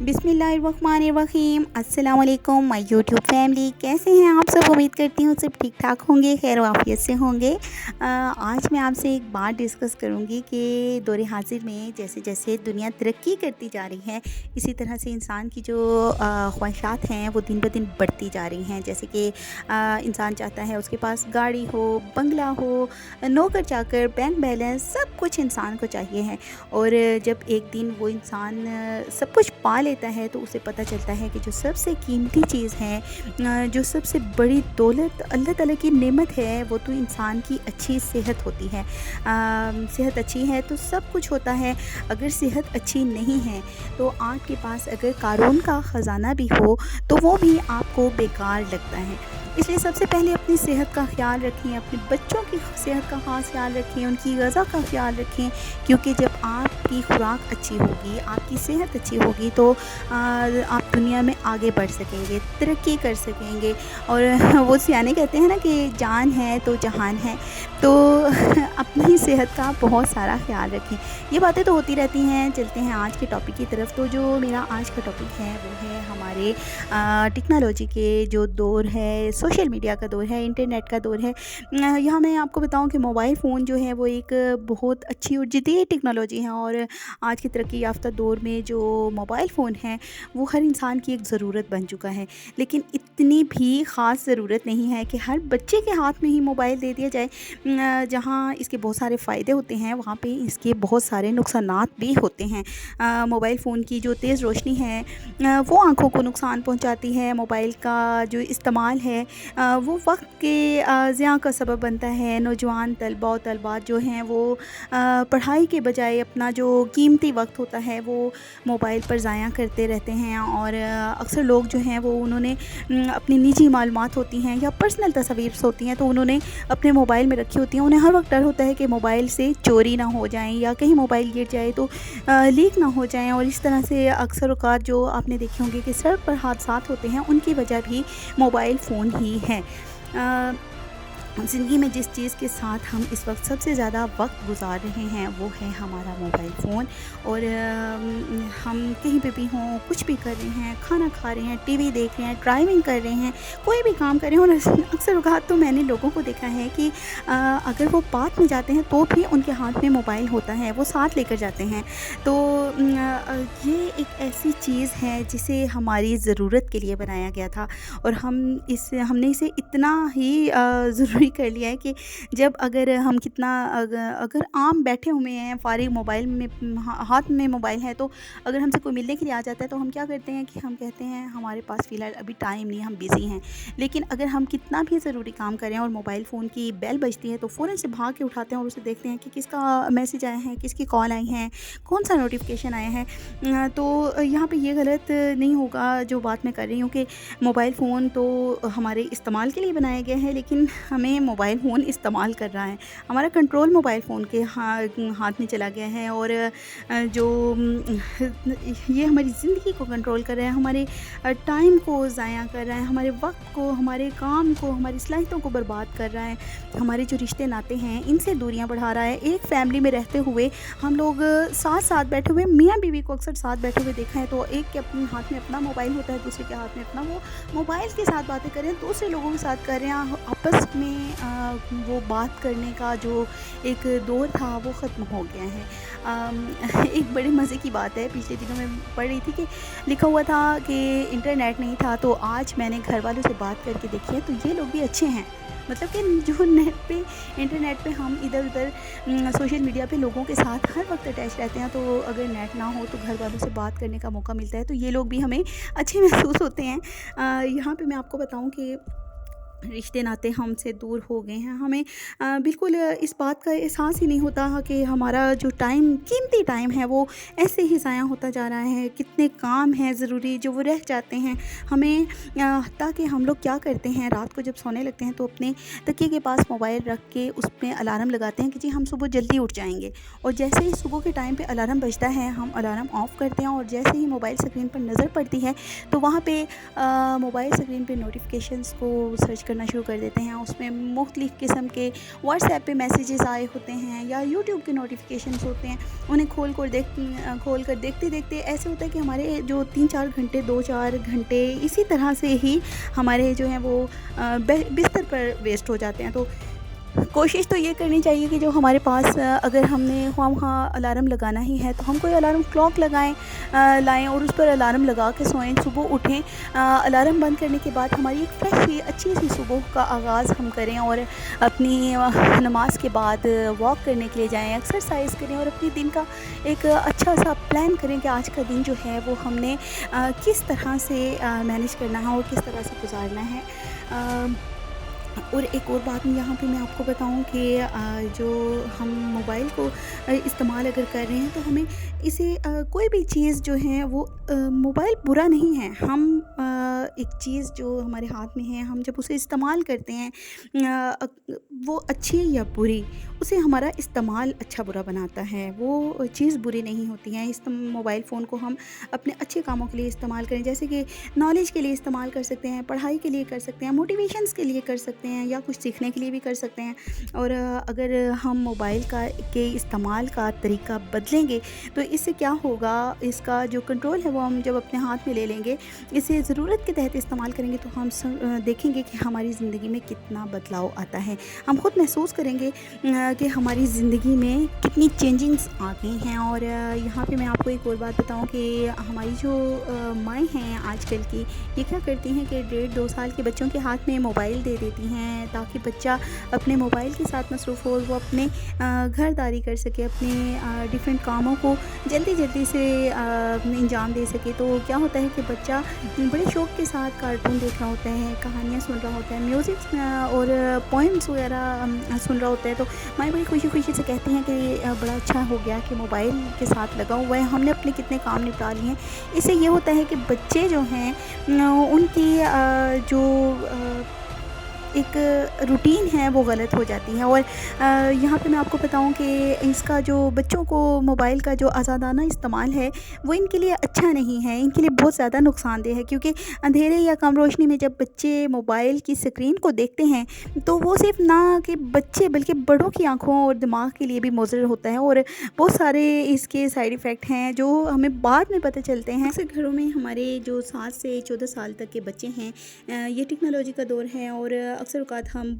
बिस्मिल्लाहिर्रहमानिर्रहीम। अस्सलाम वालेकुम माय यूट्यूब फैमिली, कैसे हैं आप सब? उम्मीद करती हूँ सब ठीक ठाक होंगे, खैर वाफियत से होंगे। आज मैं आपसे एक बात डिस्कस करूँगी कि दौर हाज़िर में जैसे जैसे दुनिया तरक्की करती जा रही है, इसी तरह से इंसान की जो ख्वाहिशात हैं वो दिन ब दिन बढ़ती जा रही हैं। जैसे कि इंसान चाहता है उसके पास गाड़ी हो, बंगला हो, नौकर चाकर, बैंक बैलेंस, सब कुछ इंसान को चाहिए है। और जब एक दिन वो इंसान सब कुछ पा लेता है तो उसे पता चलता है कि जो सबसे कीमती चीज़ है, जो सबसे बड़ी दौलत अल्लाह ताला की नेमत है, वो तो इंसान की अच्छी सेहत होती है। सेहत अच्छी है तो सब कुछ होता है। अगर सेहत अच्छी नहीं है तो आपके पास अगर कारून का ख़जाना भी हो तो वो भी आपको बेकार लगता है। इसलिए सबसे पहले अपनी सेहत का ख़्याल रखें, अपने बच्चों की सेहत का ख़ास ख़्याल रखें, उनकी ग़िज़ा का ख़्याल रखें, क्योंकि जब आपकी खुराक अच्छी होगी, आपकी सेहत अच्छी होगी तो आप दुनिया में आगे बढ़ सकेंगे, तरक्की कर सकेंगे। और वो सियाने कहते हैं ना कि जान है तो जहान है। तो अपनी सेहत का बहुत सारा ख़्याल रखें। ये बातें तो होती रहती हैं। चलते हैं आज के टॉपिक की तरफ। तो जो मेरा आज का टॉपिक है वो है हमारे टेक्नोलॉजी के जो दौर है, सोशल मीडिया का दौर है, इंटरनेट का दौर है। यहाँ मैं आपको बताऊँ कि मोबाइल फ़ोन जो है वो एक बहुत अच्छी और जदीद टेक्नोलॉजी है। और आज के तरक्की याफ्ता दौर में जो मोबाइल फ़ोन है वो हर इंसान की एक ज़रूरत बन चुका है। लेकिन इतनी भी ख़ास ज़रूरत नहीं है कि हर बच्चे के हाथ में ही मोबाइल दे दिया जाए। जहाँ इसके बहुत सारे फ़ायदे होते हैं वहाँ पे इसके बहुत सारे नुकसानात भी होते हैं। मोबाइल फ़ोन की जो तेज़ रोशनी है वो आँखों को नुकसान पहुँचाती है। मोबाइल का जो इस्तेमाल है वो वक्त के ज़िया का सबब बनता है। नौजवान तलबा और तलबात जो हैं वो पढ़ाई के बजाय अपना जो कीमती वक्त होता है वो मोबाइल पर ज़ाया करते रहते हैं। और अक्सर लोग जो हैं वो उन्होंने अपनी निजी मालूमात होती हैं या पर्सनल तस्वीर होती हैं तो उन्होंने अपने मोबाइल में रखी होती हैं। उन्हें हर वक्त डर होता है कि मोबाइल से चोरी ना हो जाएं या कहीं मोबाइल गिर जाए तो लीक ना हो जाएं। और इस तरह से अक्सर औक़ात जो आपने देखे होंगे कि सड़क पर हादसात होते हैं उनकी वजह भी मोबाइल फ़ोन ही है। ज़िंदगी में जिस चीज़ के साथ हम इस वक्त सबसे ज़्यादा वक्त गुजार रहे हैं वो है हमारा मोबाइल फ़ोन। और हम कहीं पे भी हों, कुछ भी कर रहे हैं, खाना खा रहे हैं, टीवी देख रहे हैं, ड्राइविंग कर रहे हैं, कोई भी काम कर रहे हैं। और अक्सर औक़ात तो मैंने लोगों को देखा है कि अगर वो पार्क में जाते हैं तो भी उनके हाथ में मोबाइल होता है, वो साथ लेकर जाते हैं। तो ये एक ऐसी चीज़ है जिसे हमारी ज़रूरत के लिए बनाया गया था और हमने इसे इतना ही ज़रूरी कर लिया है कि जब अगर हम अगर आम बैठे हुए हैं फ़ारिग, मोबाइल में हाथ में मोबाइल है, तो अगर हमसे कोई मिलने के लिए आ जाता है तो हम क्या करते हैं कि हम कहते हैं हमारे पास फ़िलहाल अभी टाइम नहीं है, हम बिज़ी हैं। लेकिन अगर हम कितना भी ज़रूरी काम करें और मोबाइल फ़ोन की बेल बजती है तो फ़ौरन से भाग के उठाते हैं और उसे देखते हैं कि किसका मैसेज आया है, किसकी कॉल आई है, कौन सा नोटिफिकेशन आया है। तो यहाँ पे ये गलत नहीं होगा जो बात मैं कर रही हूँ कि मोबाइल फ़ोन तो हमारे इस्तेमाल के लिए बनाया गया है, लेकिन हमें मोबाइल फ़ोन इस्तेमाल कर रहा है। हमारा कंट्रोल मोबाइल फ़ोन के हाथ में चला गया है। और जो ये हमारी ज़िंदगी को कंट्रोल कर रहा है, हमारे टाइम को ज़ाया कर रहा है, हमारे वक्त को, हमारे काम को, हमारी सलाहियतों को बर्बाद कर रहा है, हमारे जो रिश्ते नाते हैं इनसे दूरियां बढ़ा रहा है। एक फैमिली में रहते हुए हम लोग साथ साथ बैठे हुए, मियाँ बीवी को अक्सर साथ बैठे हुए देखा है तो एक के अपने हाथ में अपना मोबाइल होता है, दूसरे के हाथ में अपना, वो मोबाइल के साथ बातें कर रहे हैं, दूसरे लोगों के साथ कर रहे हैं। आपस में वो बात करने का जो एक दौर था वो ख़त्म हो गया है। एक बड़े मज़े की बात है, पिछले दिनों में पढ़ रही थी कि लिखा हुआ था कि इंटरनेट नहीं था तो आज मैंने घर वालों से बात करके देखी है तो ये लोग भी अच्छे हैं। मतलब कि जो इंटरनेट पे हम इधर उधर सोशल मीडिया पे लोगों के साथ हर वक्त अटैच रहते हैं, तो अगर नेट ना हो तो घर वालों से बात करने का मौका मिलता है तो ये लोग भी हमें अच्छे महसूस होते हैं। यहाँ पे मैं आपको बताऊँ कि रिश्ते नाते हमसे दूर हो गए हैं। हमें बिल्कुल इस बात का एहसास ही नहीं होता कि हमारा जो टाइम, कीमती टाइम है वो ऐसे ही ज़ाया होता जा रहा है। कितने काम हैं ज़रूरी जो वो रह जाते हैं हमें। ताकि हम लोग क्या करते हैं, रात को जब सोने लगते हैं तो अपने तकिए के पास मोबाइल रख के उसमें अलार्म लगाते हैं कि जी हम सुबह जल्दी उठ जाएंगे। और जैसे ही सुबह के टाइम पे अलार्म बजता है हम अलार्म ऑफ़ करते हैं और जैसे ही मोबाइल स्क्रीन पर नज़र पड़ती है तो वहाँ पे मोबाइल स्क्रीन पे नोटिफिकेशंस को सर्च کرنا شروع کر دیتے ہیں. اس میں مختلف قسم کے واٹس ایپ پہ میسیجز آئے ہوتے ہیں یا یوٹیوب کے نوٹیفیکیشنس ہوتے ہیں. انہیں کھول کر دیکھتے دیکھتے ایسے ہوتا ہے کہ ہمارے جو 3-4 گھنٹے 2-4 گھنٹے اسی طرح سے ہی ہمارے جو ہیں وہ بستر پر ویسٹ ہو جاتے ہیں. تو کوشش تو یہ کرنی چاہیے کہ جو ہمارے پاس اگر ہم نے خواہ الارم لگانا ہی ہے تو ہم کوئی الارم کلاک لائیں اور اس پر الارم لگا کے سوئیں. صبح اٹھیں, الارم بند کرنے کے بعد ہماری ایک فریش سی اچھی سی صبح کا آغاز ہم کریں اور اپنی نماز کے بعد واک کرنے کے لیے جائیں, ایکسرسائز کریں اور اپنے دن کا ایک اچھا سا پلان کریں کہ آج کا دن جو ہے وہ ہم نے کس طرح سے مینیج کرنا ہے اور کس طرح سے گزارنا ہے. اور ایک اور بات یہاں پہ میں آپ کو بتاؤں کہ جو ہم موبائل کو استعمال اگر کر رہے ہیں تو ہمیں اسے کوئی بھی چیز جو ہے وہ موبائل برا نہیں ہے. ہم ایک چیز جو ہمارے ہاتھ میں ہے, ہم جب اسے استعمال کرتے ہیں وہ اچھی یا بری, اسے ہمارا استعمال اچھا برا بناتا ہے. وہ چیز بری نہیں ہوتی ہے. اس موبائل فون کو ہم اپنے اچھے کاموں کے لیے استعمال کریں, جیسے کہ نالج کے لیے استعمال کر سکتے ہیں, پڑھائی کے لیے کر سکتے ہیں, موٹیویشنس کے لیے کر سکتے ہیں یا کچھ سیکھنے کے لیے بھی کر سکتے ہیں. اور اگر ہم موبائل کے استعمال کا طریقہ بدلیں گے تو اس سے کیا ہوگا, اس کا جو کنٹرول ہے وہ ہم جب اپنے ہاتھ میں لے لیں گے, اسے ضرورت کے تحت استعمال کریں گے تو ہم دیکھیں گے کہ ہماری زندگی میں کتنا بدلاؤ آتا ہے. ہم خود محسوس کریں گے کہ ہماری زندگی میں کتنی چینجنگز آ گئی ہیں. اور یہاں پہ میں آپ کو ایک اور بات بتاؤں کہ ہماری جو مائیں ہیں آج کل کی, یہ کیا کرتی ہیں کہ 1.5-2 سال کے بچوں کے ہاتھ میں موبائل دے دیتی ہیں تاکہ بچہ اپنے موبائل کے ساتھ مصروف ہو, وہ اپنے گھرداری کر سکے, اپنے ڈیفرنٹ کاموں کو جلدی سے انجام دے سکے. تو کیا ہوتا ہے کہ بچہ بڑے شوق کے ساتھ کارٹون دیکھ رہا ہوتا ہے, کہانیاں سن رہا ہوتا ہے, میوزک اور پوئمس وغیرہ سن رہا ہوتا ہے. تو مائیں بڑی خوشی سے کہتی ہیں کہ بڑا اچھا ہو گیا کہ موبائل کے ساتھ لگا ہوا ہے, ہم نے اپنے کتنے کام نپٹا لیے ہیں. اس سے یہ ہوتا ہے کہ بچے جو ہیں ان کی جو ایک روٹین ہے وہ غلط ہو جاتی ہے. اور یہاں پہ میں آپ کو بتاؤں کہ اس کا جو بچوں کو موبائل کا جو آزادانہ استعمال ہے وہ ان کے لیے اچھا نہیں ہے, ان کے لیے بہت زیادہ نقصان دہ ہے. کیونکہ اندھیرے یا کم روشنی میں جب بچے موبائل کی اسکرین کو دیکھتے ہیں تو وہ صرف نہ کہ بچے بلکہ بڑوں کی آنکھوں اور دماغ کے لیے بھی مضر ہوتا ہے. اور بہت سارے اس کے سائیڈ ایفیکٹ ہیں جو ہمیں بعد میں پتہ چلتے ہیں. اکثر گھروں میں ہمارے جو 7 سے 14 سال تک کے بچے ہیں, یہ ٹیکنالوجی کا دور ہے اور اکثر اوقات ہم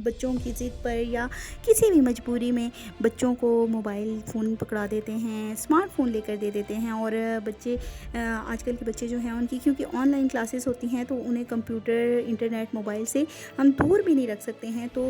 بچوں کی ضد پر یا کسی بھی مجبوری میں بچوں کو موبائل فون پکڑا دیتے ہیں, اسمارٹ فون لے کر دے دیتے ہیں. اور بچے آج کل کے بچے جو ہیں ان کی کیونکہ آن لائن کلاسز ہوتی ہیں تو انہیں کمپیوٹر, انٹرنیٹ, موبائل سے ہم دور بھی نہیں رکھ سکتے ہیں. تو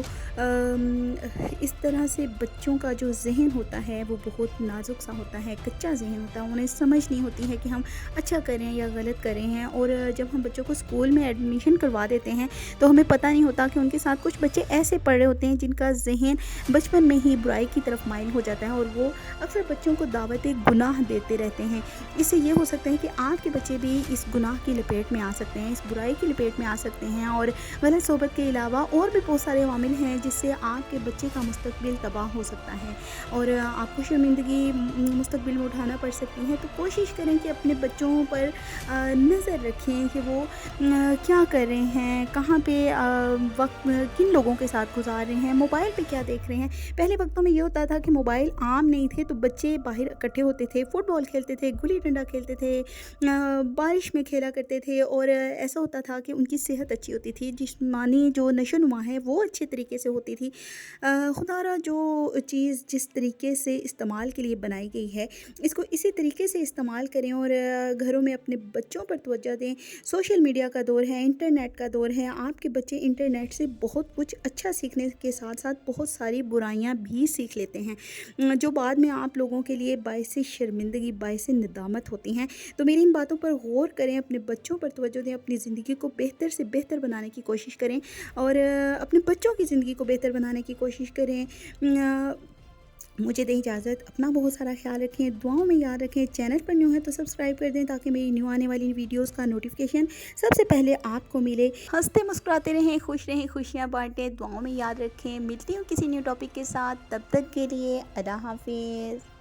اس طرح سے بچوں کا جو ذہن ہوتا ہے وہ بہت نازک سا ہوتا ہے, کچا ذہن ہوتا ہے, انہیں سمجھ نہیں ہوتی ہے کہ ہم اچھا کریں یا غلط کریں ہیں. اور جب ہم بچوں کو اسکول میں ایڈمیشن کروا دیتے ہیں تو ہمیں پتہ نہیں ہوتا کہ ان کے ساتھ کچھ بچے ایسے پڑھ رہے ہوتے ہیں جن کا ذہن بچپن میں ہی برائی کی طرف مائل ہو جاتا ہے اور وہ اکثر بچوں کو دعوت گناہ دیتے رہتے ہیں. اس سے یہ ہو سکتا ہے کہ آج کے بچے بھی اس گناہ کی لپیٹ میں آ سکتے ہیں, اس برائی کی لپیٹ میں آ سکتے ہیں. اور غلط صحبت کے علاوہ اور بھی بہت سارے عوامل ہیں جس سے آپ کے بچے کا مستقبل تباہ ہو سکتا ہے اور آپ کو شرمندگی مستقبل میں اٹھانا پڑ سکتی ہے. تو کوشش کریں کہ اپنے بچوں پر نظر رکھیں کہ وہ کیا کر رہے ہیں, کہاں پہ وقت کن لوگوں کے ساتھ گزار رہے ہیں, موبائل پہ کیا دیکھ رہے ہیں. پہلے وقتوں میں یہ ہوتا تھا کہ موبائل عام نہیں تھے تو بچے باہر اکٹھے ہوتے تھے, فٹ بال کھیلتے تھے, گلی ڈنڈا کھیلتے تھے, بارش میں کھیلا کرتے تھے اور ایسا ہوتا تھا کہ ان کی صحت اچھی ہوتی تھی, جسمانی جو نشو و نما ہے وہ اچھے طریقے سے ہوتی تھی. خدا را جو چیز جس طریقے سے استعمال کے لیے بنائی گئی ہے اس کو اسی طریقے سے استعمال کریں اور گھروں میں اپنے بچوں پر توجہ دیں. سوشل میڈیا کا دور ہے, انٹرنیٹ کا دور ہے, آپ کے بچے انٹرنیٹ سے بہت کچھ اچھا سیکھنے کے ساتھ ساتھ بہت ساری برائیاں بھی سیکھ لیتے ہیں جو بعد میں آپ لوگوں کے لیے باعث شرمندگی, باعث ندامت ہوتی ہیں. تو میری ان باتوں پر غور کریں, اپنے بچوں پر توجہ دیں, اپنی زندگی کو بہتر سے بہتر بنانے کی کوشش کریں اور اپنے بچوں کی زندگی کو بہتر بنانے کی کوشش کریں. مجھے دیں اجازت, اپنا بہت سارا خیال رکھیں, دعاؤں میں یاد رکھیں. چینل پر نیو ہے تو سبسکرائب کر دیں تاکہ میری نیو آنے والی ویڈیوز کا نوٹیفیکیشن سب سے پہلے آپ کو ملے. ہنستے مسکراتے رہیں, خوش رہیں, خوشیاں بانٹیں. دعاؤں میں یاد رکھیں. ملتی ہوں کسی نیو ٹاپک کے ساتھ, تب تک کے لیے اللہ حافظ.